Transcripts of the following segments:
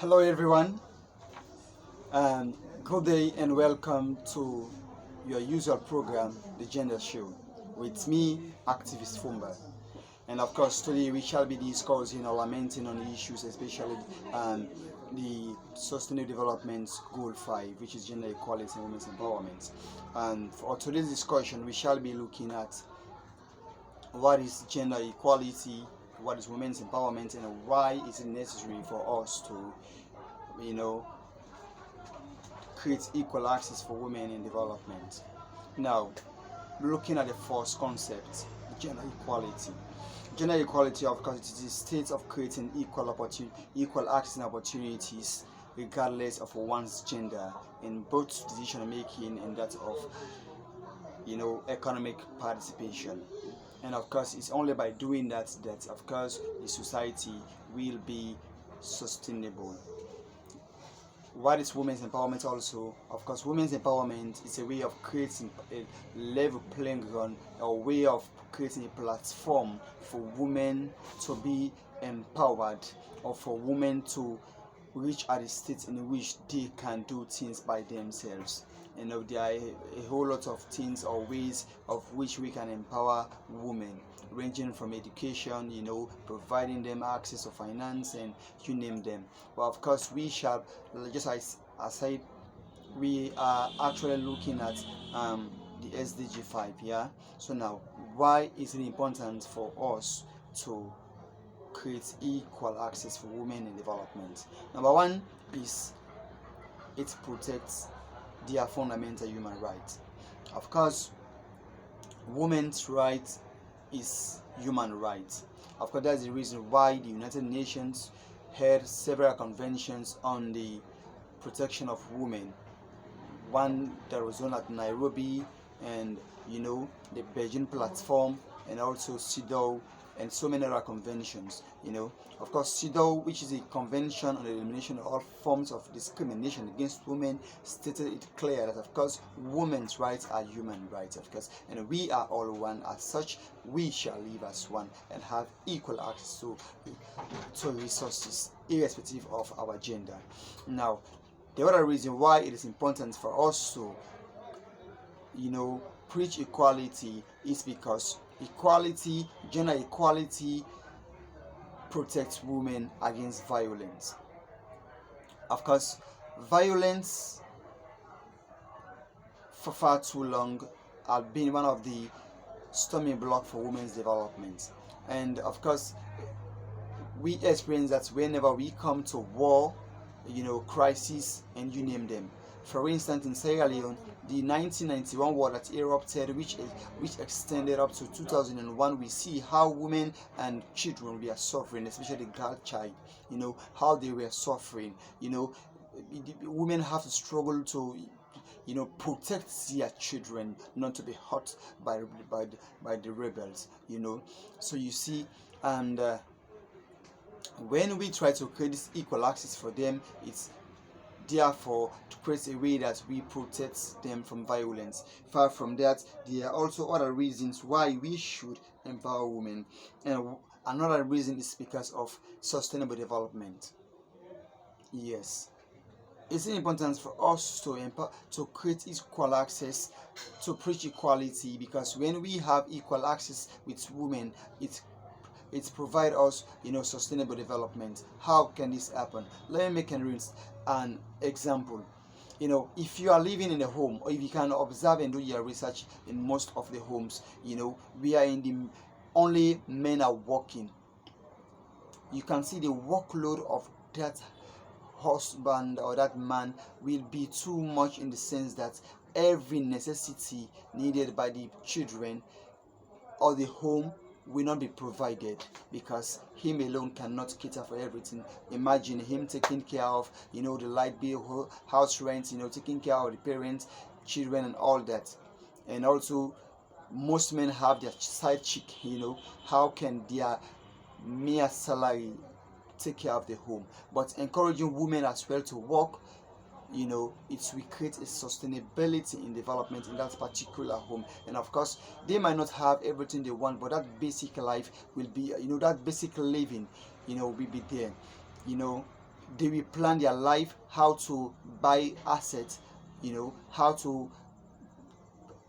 Hello, everyone. Um, Good day and welcome to your usual program, The Gender Show, with me, Activist Fumba. And of course, today we shall be discussing or lamenting on the issues, especially um, the Sustainable Development Goal 5, which is gender equality and women's empowerment. And for today's discussion, we shall be looking at what is gender equality, what is women's empowerment, and why is it necessary for us to, you know, create equal access for women in development. Now, looking at the first concept, gender equality. Gender equality, of course, it is a state of creating equal access and opportunities regardless of one's gender in both decision making and that of economic participation. And of course, it's only by doing that of course the society will be sustainable. What is women's empowerment also? Of course, women's empowerment is a way of creating a level playing ground, a way of creating a platform for women to be empowered, or for women to reach at a state in which they can do things by themselves. There are a whole lot of things or ways of which we can empower women, ranging from education, providing them access to finance, and you name them. But of course, we shall, just as aside, we are actually looking at the SDG 5. Yeah. So now, why is it important for us to create equal access for women in development? Number one is it protects their fundamental human rights. Of course, women's rights is human rights. Of course, that's the reason why the United Nations had several conventions on the protection of women. One that was done at Nairobi, and the Beijing platform, and also CEDAW, and so many other conventions. Of course, CEDAW, which is a convention on the elimination of all forms of discrimination against women, stated it clear that of course women's rights are human rights, of course, and we are all one. As such, we shall live as one and have equal access to resources, irrespective of our gender. Now, the other reason why it is important for us to preach equality is because gender equality protects women against violence. Of course, violence for far too long has been one of the stumbling blocks for women's development. And of course, we experience that whenever we come to war, crisis, and you name them. For instance, in Sierra Leone, the 1991 war that erupted, which extended up to 2001, we see how women and children were suffering, especially the girl child. How they were suffering. Women have to struggle to protect their children not to be hurt by the rebels. So you see, and when we try to create this equal access for them, it's therefore to create a way that we protect them from violence. Far from that, there are also other reasons why we should empower women, and another reason is because of sustainable development. Yes, it's important for us to create equal access, to preach equality, because when we have equal access with women, it provides us sustainable development. How can this happen? Let me make an example. If you are living in a home, or if you can observe and do your research in most of the homes, we are in the only men are working. You can see the workload of that husband or that man will be too much, in the sense that every necessity needed by the children or the home will not be provided, because him alone cannot cater for everything. Imagine him taking care of the light bill, house rent, taking care of the parents, children, and all that. And also, most men have their side chick. How can their mere salary take care of the home? But encouraging women as well to work, it will create a sustainability in development in that particular home. And of course, they might not have everything they want, but that basic life will be, that basic living, will be there. They will plan their life, how to buy assets, how to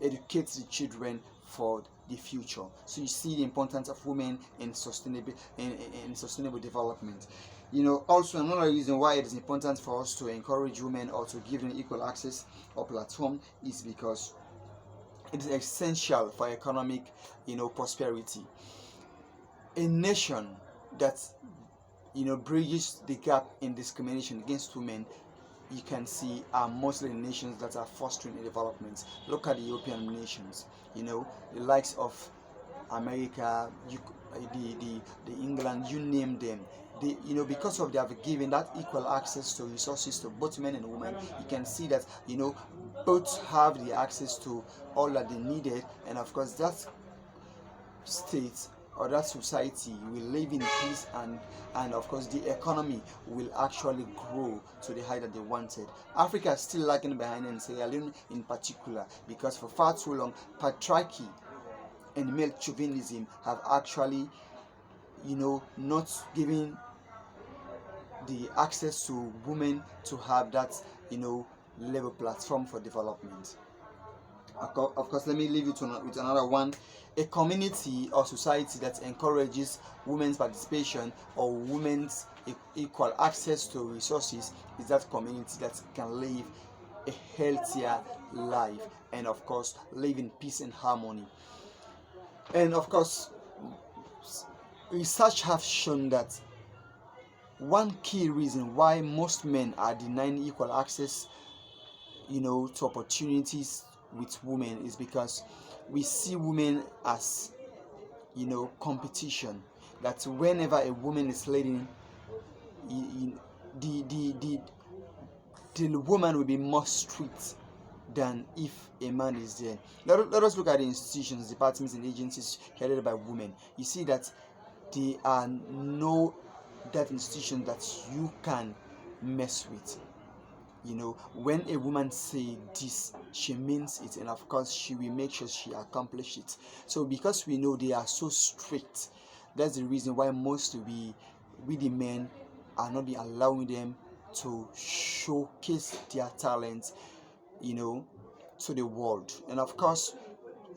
educate the children for the future. So you see the importance of women in sustainable development. Also another reason why it is important for us to encourage women or to give them equal access or platform is because it is essential for economic prosperity. A nation that bridges the gap in discrimination against women, you can see, are mostly the nations that are fostering development. Look at the European nations, the likes of America, the England, you name them. Because of they have given that equal access to resources to both men and women, you can see that both have the access to all that they needed, and of course that state or that society will live in peace, and of course the economy will actually grow to the height that they wanted. Africa is still lagging behind, and Sierra Leone in particular, because for far too long patriarchy and male chauvinism have actually not given the access to women to have that level platform for development. Of course, let me leave you with another one. A community or society that encourages women's participation or women's equal access to resources is that community that can live a healthier life, and of course live in peace and harmony. And of course, research have shown that one key reason why most men are denying equal access to opportunities with women is because we see women as competition. That whenever a woman is leading, the woman will be more strict than if a man is there. Let us look at the institutions, departments, and agencies headed by women. You see that there are no that institution that you can mess with. When a woman say this, she means it, and of course she will make sure she accomplishes it. So because we know they are so strict, that's the reason why most we the men are not allowing them to showcase their talents to the world. And of course,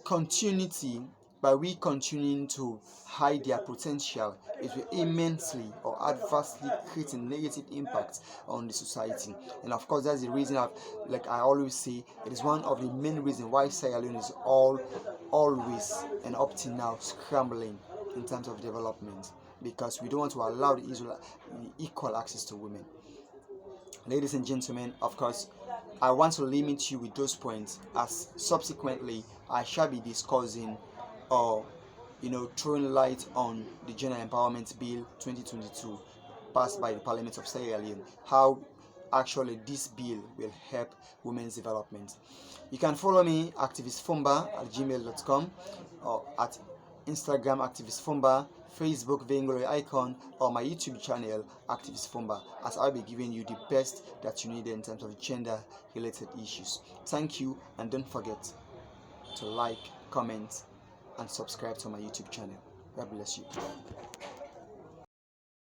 continuity, by we continuing to hide their potential, it will immensely or adversely create a negative impact on the society. And of course, that's the reason like I always say, it is one of the main reasons why Sierra Leone is always and up to now scrambling in terms of development, because we don't want to allow the equal access to women. Ladies and gentlemen, of course, I want to limit you with those points, as subsequently I shall be discussing or throwing light on the Gender Empowerment Bill 2022 passed by the Parliament of Sierra Leone, how actually this bill will help women's development. You can follow me, activistfumba@gmail.com, or at Instagram activistfumba, Facebook Venglory Icon, or my YouTube channel Activist Fumba, as I'll be giving you the best that you need in terms of gender related issues. Thank you, and don't forget to like, comment, and subscribe to my YouTube channel. God bless you.